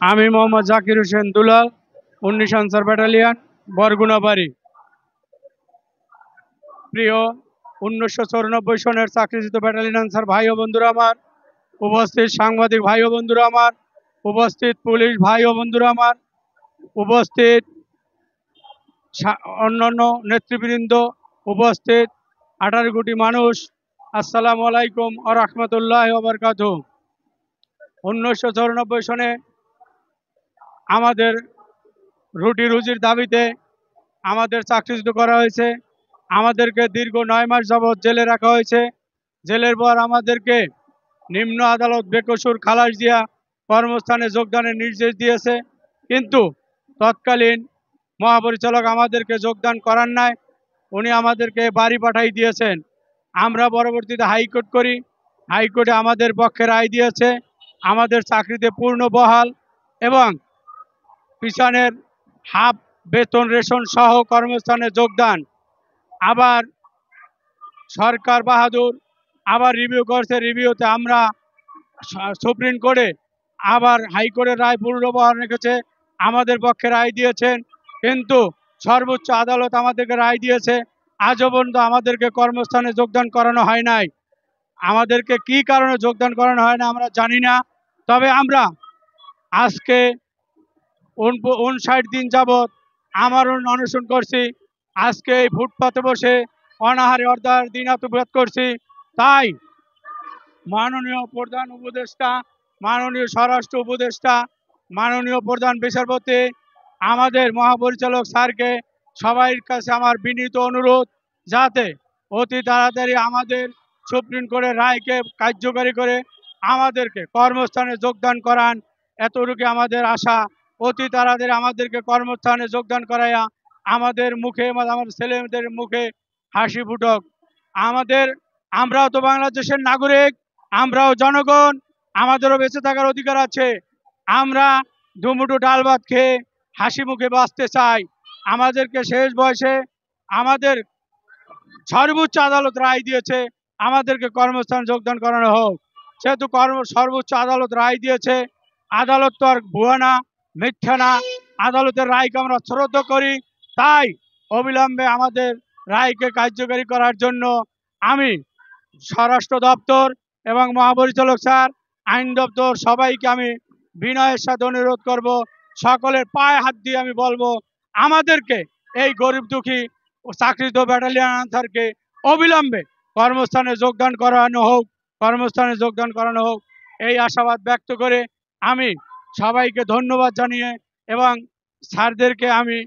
আমি মোহাম্মদ জাকির হোসেন দুলাল, ১৯ answer battalion, Barguna বাড়ি। প্রিয় ১৯৯৪ সনের চাকরিচ্যুত ব্যাটালিয়ন আনসার ভাই ও বন্ধুরা আমার, উপস্থিত সাংবাদিক ভাই ও বন্ধুরা আমার, উপস্থিত পুলিশ ভাই ও বন্ধুরা আমার, উপস্থিত অন্যান্য নেতৃবৃন্দ, উপস্থিত ১৮ কোটি মানুষ, আসসালামু আলাইকুম ওয়া রাহমাতুল্লাহি ওয়া বারাকাতুহু। ১৯৯৪ সনে আমাদের রুটি রুজির দাবিতে আমাদের চাকরিচ্যুত করা হয়েছে। আমাদেরকে দীর্ঘ ৯ মাস যাবৎ জেলে রাখা হয়েছে। জেলের পর আমাদেরকে নিম্ন আদালত বেকসুর খালাস দিয়া কর্মস্থানে যোগদানের নির্দেশ দিয়েছে, কিন্তু তৎকালীন মহাপরিচালক আমাদেরকে যোগদান করার নাই, উনি আমাদেরকে বাড়ি পাঠাই দিয়েছেন। আমরা পরবর্তীতে হাইকোর্ট করি, হাইকোর্টে আমাদের পক্ষে রায় দিয়েছে আমাদের চাকরিতে পূর্ণ বহাল এবং পিছনের হাফ বেতন রেশন সহ কর্মস্থানে যোগদান। আবার সরকার বাহাদুর আবার রিভিউ করছে, রিভিউতে আমরা সুপ্রিম কোর্টে আবার হাইকোর্টের রায় পূর্ণ বহাল রেখেছে, আমাদের পক্ষে রায় দিয়েছেন, কিন্তু সর্বোচ্চ আদালত আমাদেরকে রায় দিয়েছে আজও পর্যন্ত আমাদেরকে কর্মস্থানে যোগদান করানো হয় নাই। আমাদেরকে কি কারণে যোগদান করানো হয় না আমরা জানি না, তবে আমরা আজকে ৫৯ দিন যাবৎ আমরণ অনশন করছি। আজকে এই ফুটপাতে বসে অনাহারে দিনাতিপাত করছি। তাই মাননীয় প্রধান উপদেষ্টা, মাননীয় স্বরাষ্ট্র উপদেষ্টা, মাননীয় প্রধান বিচারপতি, আমাদের মহাপরিচালক স্যারকে সবাইয়ের কাছে আমার বিনীত অনুরোধ, যাতে অতি তাড়াতাড়ি আমাদের সুপ্রিম কোর্টের রায়কে কার্যকারী করে আমাদেরকে কর্মস্থানে যোগদান করান। এতটুকু আমাদের আশা। অতি তাড়াতাড়ি আমাদেরকে কর্মস্থানে যোগদান করাইয়া আমাদের মুখে, আমাদের ছেলেমেয়েদের মুখে হাসি ফুটক। আমরাও তো বাংলাদেশের নাগরিক, আমরাও জনগণ, আমাদেরও বেঁচে থাকার অধিকার আছে। আমরা দুমুঠো ডাল ভাত খেয়ে হাসি মুখে বাঁচতে চাই। আমাদেরকে শেষ বয়সে আমাদের সর্বোচ্চ আদালত রায় দিয়েছে আমাদেরকে কর্মস্থান যোগদান করানো হোক। সেহেতু সর্বোচ্চ আদালত রায় দিয়েছে, আদালত তো আর ভুয়া না, মিথ্যা না, আদালতের রায়কে আমরা শ্রদ্ধা করি। তাই অবিলম্বে আমাদের রায়কে কার্যকারী করার জন্য আমি স্বরাষ্ট্র দপ্তর এবং মহাপরিচালক স্যার, আইন দপ্তর সবাইকে আমি বিনয়ের সাথে অনুরোধ করব, সকলের পায়ে হাত দিয়ে আমি বলবো আমাদেরকে এই গরিব দুঃখী চাকরিত ব্যাটালিয়ন আনসারকে অবিলম্বে কর্মস্থানে যোগদান করানো হোক, কর্মস্থানে যোগদান করানো হোক। এই আশাবাদ ব্যক্ত করে আমি সবাইকে ধন্যবাদ জানিয়ে এবং স্যারদেরকে আমি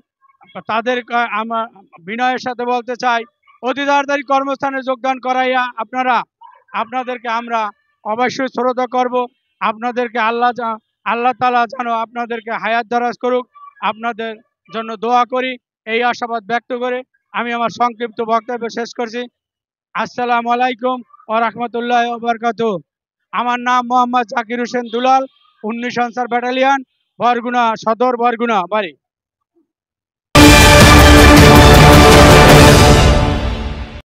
আমার বিনয়ের সাথে বলতে চাই, অতি তাড়াতাড়ি কর্মস্থানে যোগদান করাইয়া আপনাদেরকে আমরা অবশ্যই শ্রদ্ধা করব। আপনাদেরকে আল্লাহ তাআলা যেন আপনাদেরকে হায়াত দারাজ করুক, আপনাদের জন্য দোয়া করি। এই আশাবাদ ব্যক্ত করে আমি আমার সংক্ষিপ্ত বক্তব্য শেষ করছি। আসসালামু আলাইকুম ওয়া রাহমাতুল্লাহি ওয়া বারাকাতুহু। আমার নাম মোহাম্মদ জাকির হোসেন দুলাল, ১৯ আনসার ব্যাটালিয়ন, বরগুনা সদর, বরগুনা বাড়ি।